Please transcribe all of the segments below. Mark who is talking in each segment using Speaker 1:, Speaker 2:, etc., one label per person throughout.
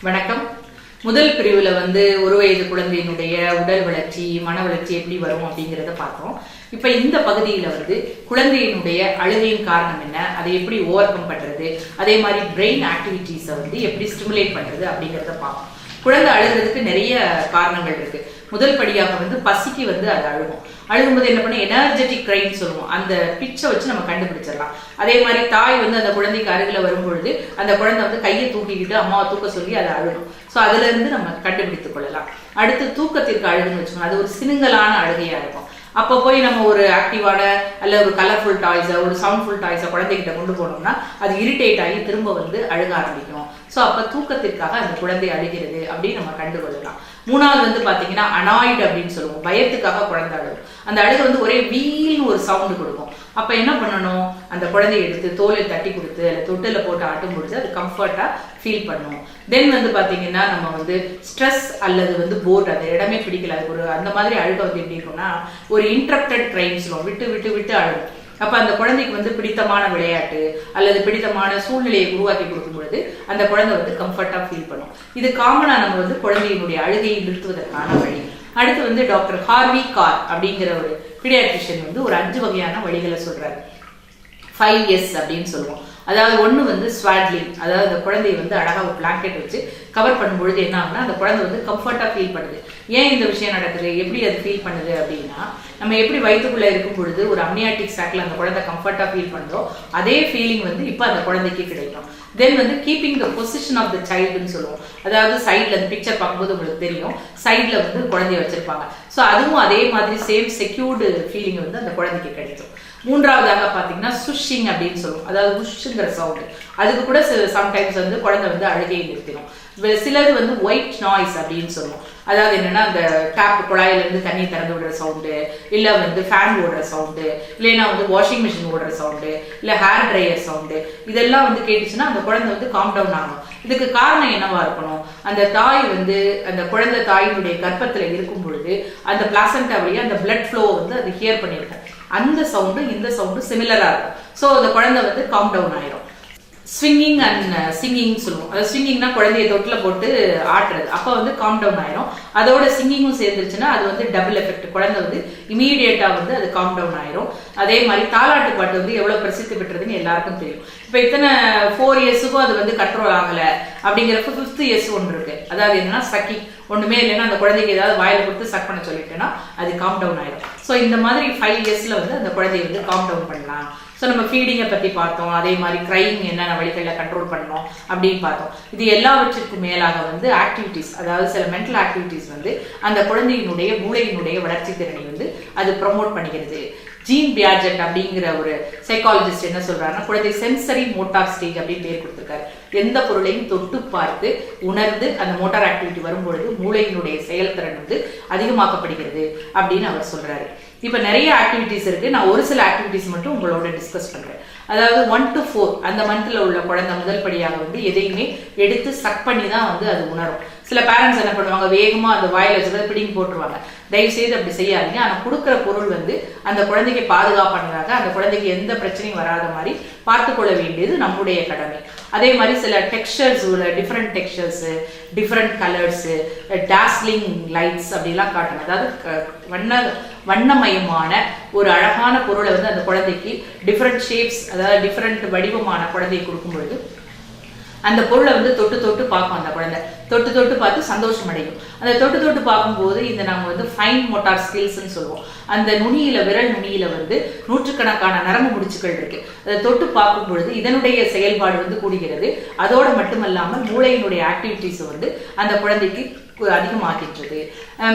Speaker 1: வணக்கம். முதல் பிரிவுல ஒரு வயது குழந்தையினுடைய உடல் வளர்ச்சி, மன வளர்ச்சி எப்படி வரும் அப்படிங்கறத பார்த்தோம். இப்ப இந்த பகுதியில குழந்தையினுடைய அழுகையின் காரணம் என்ன, அதை எப்படி ஓவர் கம் பண்றது, அதே மாதிரி பிரெயின் ஆக்டிவிட்டிஸை எப்படி ஸ்டிமுலேட் பண்றது அப்படிங்கறத பார்ப்போம். குழந்தை அழுகிறதுக்கு நிறைய காரணங்கள் இருக்கு. முதல் படியாக பசிக்கு அது அழுகும். அழுகும்போது என்ன பண்ண எனர்ஜெட்டிக் கிரைன்னு சொல்லுவோம். அந்த பிச்சை வச்சு நம்ம கண்டுபிடிச்சிடலாம். அதே மாதிரி தாய் அந்த குழந்தைக்கு அருகில வரும்பொழுது அந்த குழந்தை கையை தூக்கிக்கிட்டு அம்மாவை தூக்க சொல்லி அதை அழுகும். ஸோ அதுல இருந்து நம்ம கண்டுபிடித்துக் கொள்ளலாம். அடுத்து தூக்கத்திற்கு அழுகுன்னு வச்சுக்கோங்க. அது ஒரு சினுங்கலான அழுகையா இருக்கும். அப்போ போய் நம்ம ஒரு ஆக்டிவான அல்ல ஒரு கலர்ஃபுல் டாய்ஸை, ஒரு சவுண்ட்ஃபுல் டாய்ஸை குழந்தைகிட்ட கொண்டு போனோம்னா அது இரிட்டேட் ஆகி திரும்ப அழுக ஆரம்பிக்கும். ஸோ அப்போ தூக்கத்திற்காக அந்த குழந்தை அழுகிறது அப்படின்னு நம்ம கண்டுகொள்ளலாம். மூணாவது பாத்தீங்கன்னா அனாய்டு அப்படின்னு சொல்லுவோம். பயத்துக்காக குழந்தை அழுகும். அந்த அழுகு ஒரே வீல்னு ஒரு சவுண்டு கொடுக்கும். அப்ப என்ன பண்ணணும், அந்த குழந்தைய எடுத்து தோலில் தட்டி கொடுத்து அல்ல தொட்டில போட்டு ஆட்டும் பொழுது அது கம்ஃபர்ட்டா ஃபீல் பண்ணும். தென் பாத்தீங்கன்னா நம்ம ஸ்ட்ரெஸ் அல்லது போர்டு, அந்த இடமே பிடிக்கல, அது ஒரு அந்த மாதிரி அழுக எப்படி இருக்கும்னா ஒரு இன்டரப்டட் க்ரைன்னு சொல்லுவோம். விட்டு விட்டு விட்டு அழுகும். அப்ப அந்த குழந்தைக்கு பிடித்தமான விளையாட்டு அல்லது பிடித்தமான சூழ்நிலையை உருவாக்கி கொடுக்கும் பொழுது அந்த குழந்தை கம்ஃபர்ட்டா ஃபீல் பண்ணும். இது காமனா நம்ம குழந்தையினுடைய அழுகையை நிறுத்துவதற்கான வழி. அடுத்து டாக்டர் ஹார்வி கார் அப்படிங்கிற ஒரு பீடியாட்ரிஷியன் ஒரு 5 வகையான வழிகளை சொல்றாரு. 5S அப்படின்னு சொல்லுவோம். அதாவது ஒண்ணு ஸ்வாட்லிங், அதாவது அந்த குழந்தைய அழகா ஒரு பிளாங்கெட் வச்சு கவர் பண்ணும்பொழுது என்ன ஆகுனா அந்த குழந்தை கம்ஃபர்ட்டா ஃபீல் பண்ணுது. ஏன் இந்த விஷயம் நடக்குது, எப்படி அது ஃபீல் பண்ணுது அப்படின்னா, நம்ம எப்படி வயிற்றுக்குள்ள இருக்கும் பொழுது ஒரு அம்னியாட்டிக் சாக்ல அந்த குழந்தை கம்ஃபர்ட்டா ஃபீல் பண்ணுதோ அதே ஃபீலிங் இப்ப அந்த குழந்தைக்கு கிடைக்கும். Then keeping the position of the சைல்டுன்னு சொல்லுவோம். அதாவது சைட்ல அந்த பிக்சர் பார்க்கும்போது உங்களுக்கு தெரியும், சைட்ல குழந்தைய வச்சிருப்பாங்க. ஸோ அதுவும் அதே மாதிரி சேம் செக்யூர்டு ஃபீலிங் அந்த குழந்தைக்கு கிடைக்கும். மூன்றாவதாக பாத்தீங்கன்னா சுஷிங் அப்படின்னு சொல்லுவோம். அதாவது உஷ்ங்கிற சவுண்ட். அதுக்கு கூட சம்டைம்ஸ் குழந்தை அழுகையை நிறுத்திடும். சிலது ஒயிட் நாய்ஸ் அப்படின்னு சொல்லுவோம். அதாவது என்னன்னா அந்த டேப் குழாயில இருந்து தண்ணி திறந்து விடுற சவுண்டு, இல்ல ஃபேன் ஓடுற சவுண்டு, இல்லைன்னா வாஷிங் மிஷின் ஓடுற சவுண்டு, இல்ல ஹேர் ட்ரையர் சவுண்டு, இதெல்லாம் கேட்டுச்சுன்னா அந்த குழந்தை காம் டவுன் ஆகும். இதுக்கு காரணம் என்னவா இருக்கணும், அந்த தாய் அந்த குழந்தை தாயினுடைய கர்ப்பத்துல இருக்கும் பொழுது அந்த பிளாசண்டா வழியா அந்த பிளட் ஃப்ளோ அது ஹியர் பண்ணிருக்கும். அந்த சவுண்டு இந்த சவுண்டு சிமிலரா இருக்கும். ஸோ அந்த குழந்தை காம் டவுன் ஆயிரும். ஸ்விங்கிங் அண்ட் சிங்கிங் சொல்லுவோம். அதாவது ஸ்விங்கிங்னா குழந்தைய தொட்டில போட்டு ஆட்டுறது. அப்ப காம் டவுன் ஆயிரும். அதோட சிங்கிங்கும் சேர்ந்துருச்சுன்னா அது டபுள் எஃபெக்ட். குழந்தை இமீடியட்டா அது காம் டவுன் ஆயிரும். அதே மாதிரி தாலாட்டு பாட்டு எவ்வளவு பிரசித்தி பெற்றதுன்னு எல்லாருக்கும் தெரியும். இப்ப இத்தனை 4 இயர்ஸுக்கும் அது கண்ட்ரோல் ஆகல அப்படிங்கிறப்ப 5th இயர்ஸ் ஒன்று இருக்கு. அதாவது என்னன்னா சக்கிங். ஒண்ணுமே இல்லைன்னா அந்த குழந்தைக்கு ஏதாவது வாயில கொடுத்து சக் பண்ண சொல்லிட்டேன்னா அது காம் டவுன் ஆயிரும். ஸோ இந்த மாதிரி 5 இயர்ஸ்ல அந்த குழந்தைய காம் டவுன் பண்ணலாம். ஸோ நம்ம ஃபீடிங்கை பத்தி பார்த்தோம். அதே மாதிரி கிரைங் என்னென்ன வழிகளில் கண்ட்ரோல் பண்ணணும் அப்படின்னு பார்த்தோம். இது எல்லாவற்றிற்கும் மேலாக ஆக்டிவிட்டிஸ், அதாவது சில மென்டல் ஆக்டிவிட்டிஸ் அந்த குழந்தையினுடைய மூளையினுடைய வளர்ச்சி திறனை அது ப்ரமோட் பண்ணிக்கிறது. ஜீன் பியாஜெட் அப்படிங்கிற ஒரு சைக்காலஜிஸ்ட் என்ன சொல்றாருன்னா, குழந்தை சென்சரி மோட்டார் ஸ்டேஜ் அப்படின்னு பேர் கொடுத்திருக்காரு. எந்த பொருளையும் தொட்டு பார்த்து உணர்ந்து அந்த மோட்டார் ஆக்டிவிட்டி வரும்பொழுது மூளையினுடைய செயல்திறன் அதிகமாக்கப்படுகிறது அப்படின்னு அவர் சொல்றாரு. இப்ப நிறைய ஆக்டிவிட்டிஸ் இருக்கு. நான் ஒரு சில ஆக்டிவிட்டிஸ் மட்டும் உங்களோட டிஸ்கஸ் பண்றேன். அதாவது 1 to 4 அந்த மந்த்ல உள்ள குழந்தை முதல் படியாக எதையுமே எடுத்து சக் பண்ணி தான் அது உணரும். சில பேரண்ட்ஸ் என்ன பண்ணுவாங்க, வேகமா அந்த வாயில வச்சுக்கிறத பிடிங்கி போட்டுருவாங்க. தயவு செய்து அப்படி செய்யாதீங்க. ஆனா கொடுக்குற பொருள் அந்த குழந்தைக்கு பாதுகாப்பானதாக, அந்த குழந்தைக்கு எந்த பிரச்சனையும் வராத மாதிரி பார்த்துக்கொள்ள வேண்டியது நம்முடைய கடமை. அதே மாதிரி சில டெக்ஸ்டர்ஸ் உள்ள different textures, different colours, dazzling lights அப்படிலாம் காட்டணும். அதாவது வண்ணமயமான ஒரு அழகான பொருளை அந்த குழந்தைக்கு டிஃப்ரெண்ட் ஷேப்ஸ், அதாவது டிஃப்ரெண்ட் வடிவமான குழந்தையை கொடுக்கும் பொழுது அந்த பொருளை தொட்டு தொட்டு பார்க்கும். அந்த குழந்தை தொட்டு தொட்டு பார்த்து சந்தோஷம் அடையும். அந்த தொட்டு தொட்டு பார்க்கும்போது இந்த நாங்கள் ஃபைன் மோட்டார் ஸ்கில்ஸ்ன்னு சொல்லுவோம். அந்த நுனியில, விரல் நுனியில நூற்றுக்கணக்கான நரம்பு முடிச்சுக்கள் இருக்கு. அதை தொட்டு பார்க்கும் பொழுது இதனுடைய செயல்பாடு கூடுகிறது. அதோடு மட்டுமல்லாமல் மூளையினுடைய ஆக்டிவிட்டிஸ் அந்த குழந்தைக்கு அதிகமாக்கின்றது.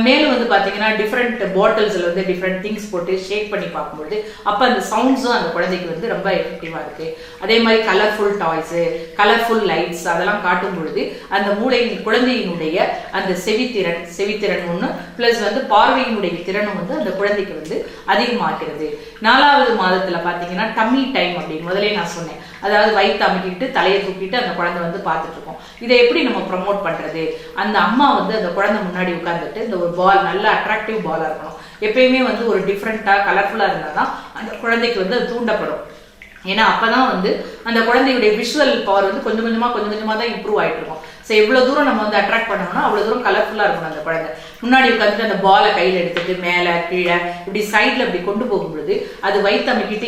Speaker 1: மேலும் பாத்தீங்கன்னா டிஃப்ரெண்ட் பாட்டில்ஸ்ல டிஃப்ரெண்ட் திங்ஸ் போட்டு ஷேக் பண்ணி பார்க்கும்போது அப்ப அந்த சவுண்ட்ஸும் அந்த குழந்தைக்கு ரொம்ப எஃபெக்டிவா இருக்கு. அதே மாதிரி கலர்ஃபுல் டாய்ஸ், கலர்ஃபுல் லைட்ஸ் அதெல்லாம் காட்டும் பொழுது அந்த குழந்தையினுடைய அந்த செவித்திறன் ஒண்ணு பிளஸ் பார்வையினுடைய திறனும் அந்த குழந்தைக்கு அதிகமாக்கிறது. 4வது மாதத்துல பாத்தீங்கன்னா டம்மி டைம் அப்படின்னு முதலே நான் சொன்னேன். அதாவது வயிற்று அமைக்கிட்டு தலையை தூக்கிட்டு அந்த குழந்தை பார்த்துட்டு இருக்கோம். இதை எப்படி நம்ம ப்ரமோட் பண்றது, அந்த அம்மா அந்த குழந்தை முன்னாடி உட்கார்ந்துட்டு இந்த ஒரு பால், நல்ல அட்ராக்டிவ் பாலா இருக்கணும். எப்பயுமே ஒரு டிஃப்ரெண்டா கலர்ஃபுல்லா இருந்தாதான் அந்த குழந்தைக்கு அது தூண்டப்படும். ஏன்னா அப்பதான் வந்து அந்த குழந்தையுடைய விஷுவல் பவர் வந்து கொஞ்சம் கொஞ்சமா தான் இம்ப்ரூவ் ஆயிட்டு இருக்கும். ஸோ எவ்வளவு தூரம் நம்ம வந்து அட்ராக்ட் பண்ணணும்னா அவ்வளவு தூரம் கலர்ஃபுல்லா இருக்கணும். அந்த குழந்தை முன்னாடி உட்காந்துட்டு அந்த பாலை கையில எடுத்துட்டு மேலே கீழே இப்படி சைட்ல இப்படி கொண்டு போகும்பொழுது அது வயிற்று அமைக்கிட்டு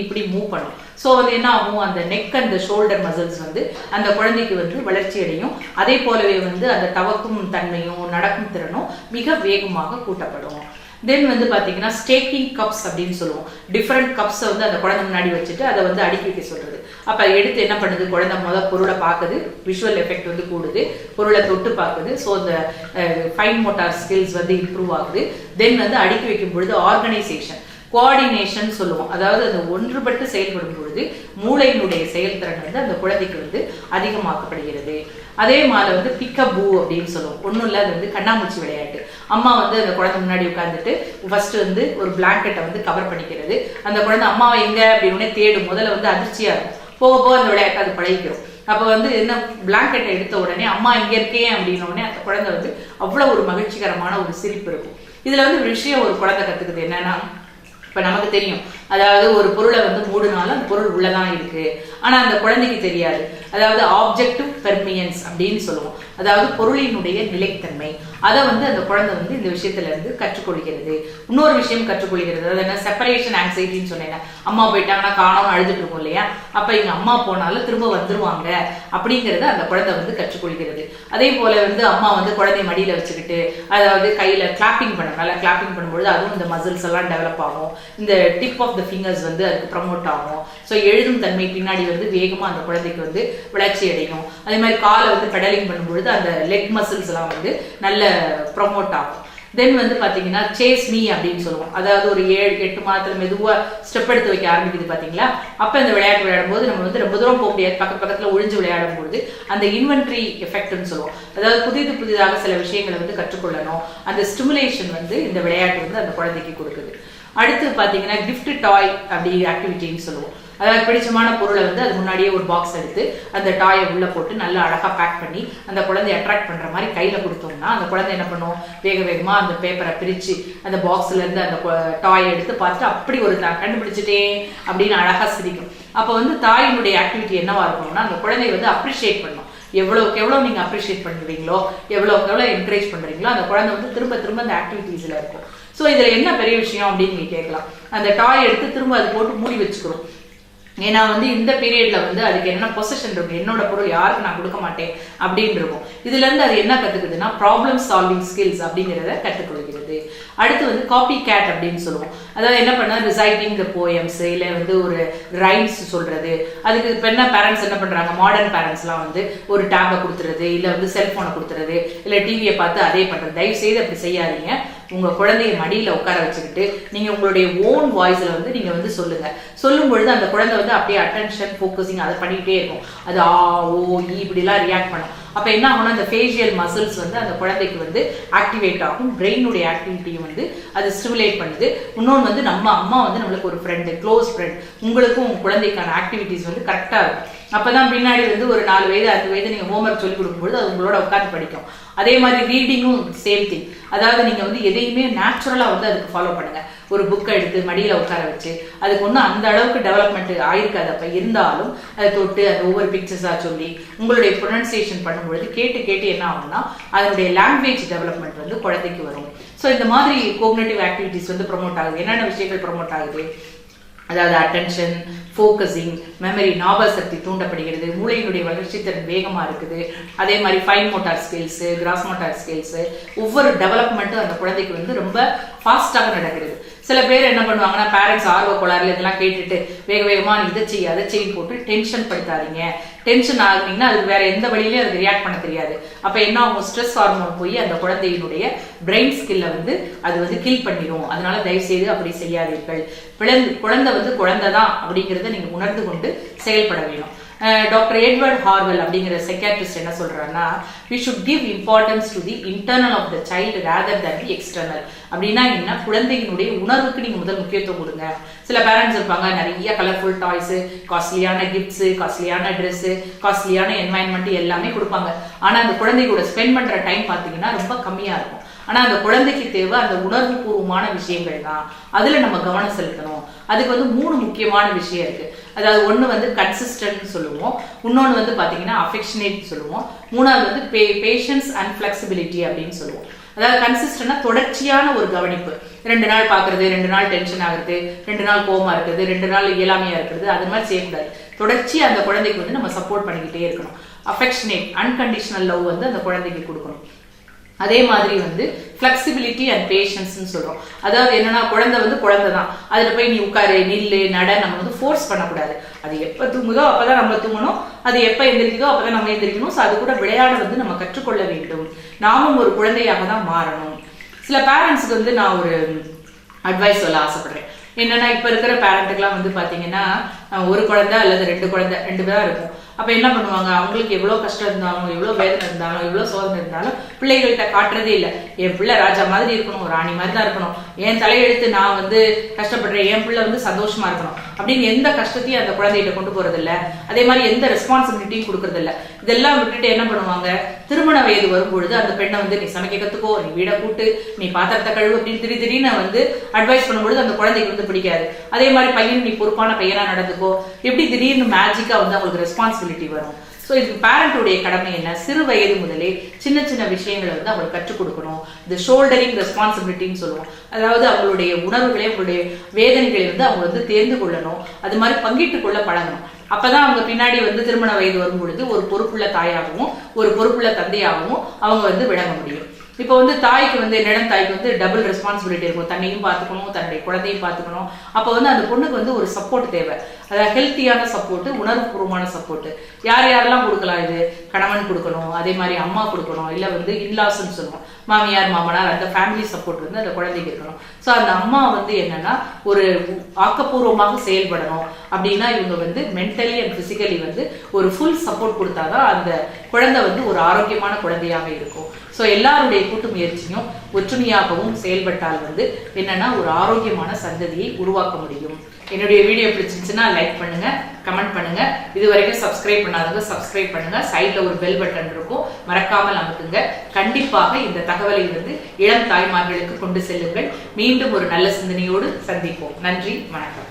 Speaker 1: இப்படி மூவ் பண்ணும். ஸோ வந்து என்ன ஆகும், அந்த நெக் அண்ட் ஷோல்டர் மசில்ஸ் வந்து அந்த குழந்தைக்கு வந்து வளர்ச்சி அடையும். அதே போலவே வந்து அந்த தவக்கும் தன்மையும் நடக்கும் திறனும் மிக வேகமாக கூட்டப்படும். தென் வந்து பாத்தீங்கன்னா ஸ்டேக்கிங் கப்ஸ் அப்படின்னு சொல்லுவோம். டிஃப்ரெண்ட் கப்ஸை வந்து அந்த குழந்தை முன்னாடி வச்சுட்டு அதை வந்து அடுக்கி வைக்க சொல்றது. அப்ப எடுத்து என்ன பண்ணுது, குழந்தை பொருளை பார்க்குது, விஷுவல் எஃபெக்ட் வந்து கூடுது, பொருளை தொட்டு பார்க்குது. ஸோ இந்த ஃபைன் மோட்டார் ஸ்கில்ஸ் வந்து இம்ப்ரூவ் ஆகுது. தென் வந்து அடுக்கி வைக்கும் பொழுது ஆர்கனைசேஷன், கோஆர்டினேஷன் சொல்லுவோம். அதாவது அந்த ஒன்றுபட்டு செயல்படும் பொழுது மூளையினுடைய செயல்திறன் வந்து அந்த குழந்தைக்கு வந்து அதிகமாக்கப்படுகிறது. அதே மாதிரி வந்து பிக்கபூ அப்படின்னு சொல்லுவோம். ஒன்றும் இல்லை, அது வந்து கண்ணாமூச்சி விளையாட்டு. அம்மா வந்து அந்த குழந்தை முன்னாடி உட்காந்துட்டு ஃபர்ஸ்ட் வந்து ஒரு பிளாங்கெட்டை வந்து கவர் பண்ணிக்கிறது. அந்த குழந்தை அம்மாவை எங்க அப்படின்னு தேடும். முதல்ல வந்து அதிர்ச்சியா இருக்கும், போக அந்த விளையாட்டு அது பழகிக்கிறோம். அப்போ வந்து என்ன, பிளாங்கெட்டை எடுத்த உடனே அம்மா இங்க இருக்கேன் அப்படின்ன உடனே அந்த குழந்தை வந்து அவ்வளவு ஒரு மகிழ்ச்சிகரமான ஒரு சிரிப்பு இருக்கும். இதுல வந்து ஒரு விஷயம் ஒரு குழந்தை கத்துக்குது என்னன்னா, இப்ப நமக்கு தெரியும், அதாவது ஒரு பொருளை வந்து மூடுனாலும் அந்த பொருள் உள்ளதான் இருக்கு. ஆனா அந்த குழந்தைக்கு தெரியாது. அதாவது ஆப்ஜெக்டிவ் பெர்மியன்ஸ் அப்படின்னு சொல்லுவோம். அதாவது பொருளினுடைய நிலைத்தன்மை. அதை வந்து அந்த குழந்தை வந்து இந்த விஷயத்துல இருந்து கற்றுக்கொள்கிறது. இன்னொரு விஷயம் கற்றுக்கொள்கிறது, அதாவது என்ன, செப்பரேஷன் ஆங்ஸைட்டின்னு சொன்னேன். அம்மா போயிட்டாங்கன்னா காணோம்னு அழுதுட்டு இருக்கும் இல்லையா, அப்ப இங்க அம்மா போனாலும் திரும்ப வந்துருவாங்க அப்படிங்கறத அந்த குழந்தை வந்து கற்றுக்கொள்கிறது. அதே போல வந்து அம்மா வந்து குழந்தைய மடியில வச்சுக்கிட்டு அதாவது கையில கிளாப்பிங் பண்ணனால கிளாப்பிங் பண்ணும்பொழுது அதுவும் இந்த மசில்ஸ் எல்லாம் டெவலப் ஆகும். இந்த டிப் ஆஃப் த ஃபிங்கர்ஸ் வந்து அதுக்கு ப்ரமோட் ஆகும். ஸோ எழுதும் தன்மை பின்னாடி வந்து வேகமா அந்த குழந்தைக்கு வந்து வளர்ச்சி அடையும். அதே மாதிரி காலை வந்து பெடலிங் பண்ணும்பொழுது அந்த லெக் மசில்ஸ் எல்லாம் வந்து நல்ல ப்ரமோட் ஆகும். தென் வந்து பாத்தீங்கன்னா சேஸ் மீ அப்படின்னு சொல்லுவோம். அதாவது ஒரு 7-8 மாதத்துல மெதுவா ஸ்டெப் எடுத்து வைக்க ஆரம்பிக்குது பாத்தீங்களா. அப்ப இந்த விளையாட்டு விளையாடும் போது நம்ம வந்து ரொம்ப தூரம் போக முடியாது, பக்கத்துல ஒழிஞ்சு விளையாடும் பொழுது அந்த இன்வென்ட்ரி எஃபெக்ட்னு சொல்லுவோம். அதாவது புதிதாக சில விஷயங்களை வந்து கற்றுக்கொள்ளணும். அந்த ஸ்டிமுலேஷன் வந்து இந்த விளையாட்டு வந்து அந்த குழந்தைக்கு கொடுக்குது. அடுத்து பாத்தீங்கன்னா கிஃப்ட் டாய் அப்படி ஆக்டிவிட்டின்னு சொல்லுவோம். அதாவது பிடிச்சமான பொருளை வந்து அது முன்னாடியே ஒரு பாக்ஸ் எடுத்து அந்த டாயை உள்ள போட்டு நல்லா அழகா பேக் பண்ணி அந்த குழந்தைய அட்ராக்ட் பண்ற மாதிரி கையில கொடுத்தோம்னா அந்த குழந்தை என்ன பண்ணும், வேகமா அந்த பேப்பரை பிரிச்சு அந்த பாக்ஸ்ல இருந்து அந்த டாயை எடுத்து பார்த்துட்டு அப்படி ஒரு கண்டுபிடிச்சிட்டேன் அப்படின்னு அழகா சிரிக்கும். அப்ப வந்து தாயினுடைய ஆக்டிவிட்டி என்னவா இருக்கணும்னா, அந்த குழந்தைய வந்து அப்ரிஷியேட் பண்ணும். எவ்வளவுக்கு எவ்வளவு நீங்க அப்ரிஷியேட் பண்ணுவீங்களோ, எவ்வளவுக்கு எவ்வளவு என்கரேஜ் பண்றீங்களோ, அந்த குழந்தை வந்து திரும்ப அந்த ஆக்டிவிட்டிஸ்ல இருக்கும். ஸோ இதுல என்ன பெரிய விஷயம் அப்படின்னு நீங்க கேட்கலாம். அந்த டாய் எடுத்து திரும்ப அது போட்டு மூடி வச்சுக்கிறோம். ஏன்னா வந்து இந்த பீரியட்ல வந்து அதுக்கு என்ன பொசிஷன் இருக்கும், என்னோட பொருள் யாருக்கு நான் கொடுக்க மாட்டேன் அப்படின்னு இருக்கும். இதுல இருந்து அது என்ன கத்துக்குதுன்னா ப்ராப்ளம் சால்விங் ஸ்கில்ஸ் அப்படிங்கிறத கற்றுக்கொள்கிறது. அடுத்து வந்து காப்பி கேட் அப்படின்னு சொல்லுவோம். அதாவது என்ன பண்ணா, ரிசைட்டிங் த போயம்ஸ் இல்ல வந்து ஒரு ரைம்ஸ் சொல்றது. அதுக்கு இப்ப என்ன பேரண்ட்ஸ் என்ன பண்றாங்க, மாடர்ன் பேரண்ட்ஸ் எல்லாம் வந்து ஒரு டேபை கொடுத்துறது, இல்ல வந்து செல்போனை கொடுத்துறது, இல்ல டிவியை பார்த்து அதே பண்றது. தயவு செய்து அப்படி செய்யாதீங்க. உங்க குழந்தைய மடியில உட்கார வச்சுக்கிட்டு நீங்க உங்களுடைய ஓன் வாய்ஸ்ல வந்து நீங்க வந்து சொல்லுங்க. சொல்லும் பொழுது அந்த குழந்தை வந்து அப்படியே அட்டென்ஷன் ஃபோக்கஸிங் அதை பண்ணிக்கிட்டே இருக்கும். அது ஆ ஓ இப்படி எல்லாம் ரியாக்ட் பண்ணும். அப்ப என்ன ஆகும்னா, அந்த ஃபேஷியல் மசில்ஸ் வந்து அந்த குழந்தைக்கு வந்து ஆக்டிவேட் ஆகும். பிரெயினுடைய ஆக்டிவிட்டியும் வந்து அது ஸ்டிமுலேட் பண்ணுது. இன்னொன்று வந்து நம்ம அம்மா வந்து நம்மளுக்கு ஒரு ஃப்ரெண்டு, க்ளோஸ் ஃப்ரெண்ட். உங்களுக்கும் உங்க குழந்தைக்கான ஆக்டிவிட்டிஸ் வந்து கரெக்டா இருக்கும். அப்பதான் பின்னாடி வந்து ஒரு 4 வயது 5 வயது நீங்க ஹோம்ஒர்க் சொல்லி கொடுக்கும்போது அது உங்களோட உட்காந்து படிக்கும். அதே மாதிரி ரீடிங்கும் சேம் திங். அதாவது நீங்க வந்து எதையுமே நேச்சுரலா வந்து அதுக்கு ஃபாலோ பண்ணுங்க. ஒரு புக்கை எடுத்து மடியில உட்கார வச்சு அதுக்கு ஒன்றும் அந்த அளவுக்கு டெவலப்மெண்ட் ஆயிருக்காது. அப்ப இருந்தாலும் அதை தொட்டு அந்த ஒவ்வொரு பிக்சர்ஸா சொல்லி உங்களுடைய ப்ரொனன்சியேஷன் பண்ணும்பொழுது கேட்டு என்ன ஆகும்னா அதனுடைய லாங்குவேஜ் டெவலப்மெண்ட் வந்து குழந்தைக்கு வரும். ஸோ இந்த மாதிரி கோக்னேட்டிவ் ஆக்டிவிட்டிஸ் வந்து ப்ரொமோட் ஆகுது. என்னென்ன விஷயங்கள் ப்ரொமோட் ஆகுது, அதாவது அட்டென்ஷன், ஃபோக்கஸிங், மெமரி, ஞாபக சக்தி தூண்டப்படுகிறது. மூளையினுடைய வளர்ச்சி திறன் வேகமா இருக்குது. அதே மாதிரி fine motor skills, cross motor skills, ஒவ்வொரு டெவலப்மெண்ட்டும் அந்த குழந்தைக்கு வந்து ரொம்ப ஃபாஸ்டாக நடக்கிறது. சில பேர் என்ன பண்ணுவாங்கன்னா, பேரண்ட்ஸ் ஆர்வ கோளாறுல இதெல்லாம் கேட்டுட்டு வேகமா இதை செய்ய அதை செய்ய போட்டு டென்ஷன் படுத்தாதீங்க. டென்ஷன் ஆகுனீங்கன்னா அதுக்கு வேற எந்த வழியிலையும் அதுக்கு ரியாக்ட் பண்ண தெரியாது. அப்ப என்ன ஆகும், ஸ்ட்ரெஸ் ஹார்மோன் போய் அந்த குழந்தையினுடைய பிரெயின் ஸ்கில்ல வந்து அது வந்து கில் பண்ணிடும். அதனால தயவு செய்து அப்படி செய்யாதீர்கள். குழந்தை வந்து குழந்தைதான் அப்படிங்கிறத நீங்க உணர்ந்து கொண்டு செயல்பட வேணும். டாக்டர் எட்வர்ட் ஹார்வெல் அப்படிங்கிற சைக்காட்ரிஸ்ட் என்ன சொல்றாருன்னா, we should give importance to the internal of the child rather than the external. அப்படின்னா என்ன, குழந்தையினுடைய உணர்வுக்கு நீங்க முதல் முக்கியத்துவம் கொடுங்க. சில பேரண்ட்ஸ் இருப்பாங்க, நிறைய கலர்ஃபுல் டாய்ஸ், காஸ்ட்லியான கிஃப்ட்ஸ், காஸ்ட்லியான ட்ரெஸ், காஸ்ட்லியான என்வாயன்மெண்ட் எல்லாமே கொடுப்பாங்க. ஆனா அந்த குழந்தை கூட ஸ்பெண்ட் பண்ற டைம் பாத்தீங்கன்னா ரொம்ப கம்மியா இருக்கும். ஆனா அந்த குழந்தைக்கு தேவை அந்த உணர்வு பூர்வமான விஷயங்கள் தான். அதுல நம்ம கவனம் செலுத்தணும். அதுக்கு வந்து 3 முக்கியமான விஷயம் இருக்கு. அதாவது ஒண்ணு வந்து கன்சிஸ்டன்ட் சொல்லுவோம், இன்னொன்னு வந்து பாத்தீங்கன்னா அஃபெக்ஷனேட் சொல்லுவோம், மூணாவது வந்து பேஷன்ஸ் அண்ட் ஃபிளெக்சிபிலிட்டி அப்படின்னு சொல்லுவோம். அதாவது கன்சிஸ்டன்ட்னா தொடர்ச்சியான ஒரு கவனிப்பு. 2 நாள் பாக்குறது, 2 நாள் டென்ஷன் ஆகுறது, 2 நாள் கோவமா இருக்குது, 2 நாள் இயலாமையா இருக்கிறது, அது மாதிரி செய்யக்கூடாது. தொடர்ச்சி அந்த குழந்தைக்கு வந்து நம்ம சப்போர்ட் பண்ணிக்கிட்டே இருக்கணும். அஃபெக்ஷனேட் அன்கண்டிஷனல் லவ் வந்து அந்த குழந்தைக்கு கொடுக்கணும். அதே மாதிரி வந்து ஃபிளெக்சிபிலிட்டி அண்ட் பேஷன்ஸ்ன்னு சொல்றோம். அதாவது என்னன்னா குழந்தை வந்து குழந்தை தான், அதுல போய் நீ உட்காரு, நில்லு, நட, நம்ம வந்து ஃபோர்ஸ் பண்ணக்கூடாது. அது எப்ப தூங்குதோ அப்பதான் நம்ம தூங்கணும், அது எப்ப எந்திரிக்குதோ அப்பதான் நம்ம எந்திரிக்கணும். ஸோ அது கூட விளையாட வந்து நம்ம கற்றுக்கொள்ள வேண்டும். நாமும் ஒரு குழந்தையாக தான் மாறணும். சில பேரண்ட்ஸ்க்கு வந்து நான் ஒரு அட்வைஸ் சொல்ல ஆசைப்படுறேன். என்னன்னா இப்ப இருக்கிற பேரண்ட்டுக்கெல்லாம் வந்து பாத்தீங்கன்னா ஒரு குழந்தை அல்லது 2 குழந்தை 2 பேரா இருக்கும். அப்ப என்ன பண்ணுவாங்க, அவங்களுக்கு எவ்வளவு கஷ்டம் இருந்தாலும், எவ்வளவு வேதனை இருந்தாலும், எவ்வளவு சோதனை இருந்தாலும் பிள்ளைகள்கிட்ட காட்டுறதே இல்லை. என் பிள்ளை ராஜா மாதிரி இருக்கணும், ராணி மாதிரி தான் இருக்கணும், என் தலையெடுத்து நான் வந்து கஷ்டப்படுறேன், என் பிள்ளை வந்து சந்தோஷமா இருக்கணும் அப்படின்னு எந்த கஷ்டத்தையும் அந்த குழந்தைகிட்ட கொண்டு போறது இல்லை. அதே மாதிரி எந்த ரெஸ்பான்சிபிலிட்டியும் கொடுக்கறது இல்லை. இதெல்லாம் விட்டுட்டு என்ன பண்ணுவாங்க, திருமண வயது வரும்பொழுது அந்த பெண்ணை வந்து நீ சமைக்க கத்துக்கோ, நீ வீடை கூட்டு, நீ பாத்திரத்தை கழுவு அப்படின்னு திடீர்னு வந்து அட்வைஸ் பண்ணும்பொழுது அந்த குழந்தைக்கு வந்து பிடிக்காது. அதே மாதிரி பையன் நீ பொறுப்பான பையனா நடந்துக்கோ, எப்படி திடீர்னு மேஜிக்கா வந்து அவங்களுக்கு ரெஸ்பான்சிபிலிட்டி வரும். ஸோ இதுக்கு பேரண்ட்டுடைய கடமை என்ன, சிறு வயது முதலே சின்ன சின்ன விஷயங்களை வந்து அவங்களுக்கு கற்றுக் கொடுக்கணும். இந்த ஷோல்டரிங் ரெஸ்பான்சிபிலிட்டின்னு சொல்லுவோம். அதாவது அவங்களுடைய உணர்வுகளை, அவங்களுடைய வேதனைகளை வந்து அவங்க வந்து தேர்ந்து கொள்ளணும், அது மாதிரி பங்கிட்டு கொள்ள பழகணும். அப்பதான் அவங்க பின்னாடி வந்து திருமண வயது வரும் பொழுது ஒரு பொறுப்புள்ள தாயாகவும் ஒரு பொறுப்புள்ள தந்தையாகவும் அவங்க வந்து விளங்க முடியும். இப்போ வந்து தாய்க்கு வந்து என்னிடம் தாய்க்கு வந்து டபுள் ரெஸ்பான்சிபிலிட்டி இருக்கும். தன்னையும் பார்த்துக்கணும், தன்னுடைய குழந்தையும் பார்த்துக்கணும். அப்போ வந்து அந்த பொண்ணுக்கு வந்து ஒரு சப்போர்ட் தேவை. அதாவது ஹெல்த்தியான சப்போர்ட், உணர்வுபூர்வமான சப்போர்ட். யாரெல்லாம் கொடுக்கலாம், இது கணவன் கொடுக்கணும், அதே மாதிரி அம்மா கொடுக்கணும், இல்லை வந்து இன்லாஸ்ன்னு சொல்லுவோம், மாமியார் மாமனார், அந்த ஃபேமிலி சப்போர்ட் வந்து அந்த குழந்தைக்கு இருக்கணும். ஸோ அந்த அம்மா வந்து என்னன்னா ஒரு ஆக்கப்பூர்வமாக செயல்படணும். அப்படின்னா இவங்க வந்து மென்டலி அண்ட் பிசிக்கலி வந்து ஒரு ஃபுல் சப்போர்ட் கொடுத்தாதான் அந்த குழந்தை வந்து ஒரு ஆரோக்கியமான குழந்தையாக இருக்கும். ஸோ எல்லாருடைய கூட்டு முயற்சியும் ஒற்றுமையாகவும் செயல்பட்டால் வந்து என்னன்னா ஒரு ஆரோக்கியமான சந்ததியை உருவாக்க முடியும். என்னுடைய வீடியோ பிடிச்சிருந்துச்சுன்னா லைக் பண்ணுங்க, கமெண்ட் பண்ணுங்க. இது வரைக்கும் சப்ஸ்கிரைப் பண்ணாதவங்க சப்ஸ்கிரைப் பண்ணுங்க. சைட்ல ஒரு பெல் பட்டன் இருக்கும், மறக்காமல் அமுக்குங்க. கண்டிப்பாக இந்த தகவலை வந்து இளம் தாய்மார்களுக்கு கொண்டு செல்லுங்கள். மீண்டும் ஒரு நல்ல சிந்தனையோடு சந்திப்போம். நன்றி, வணக்கம்.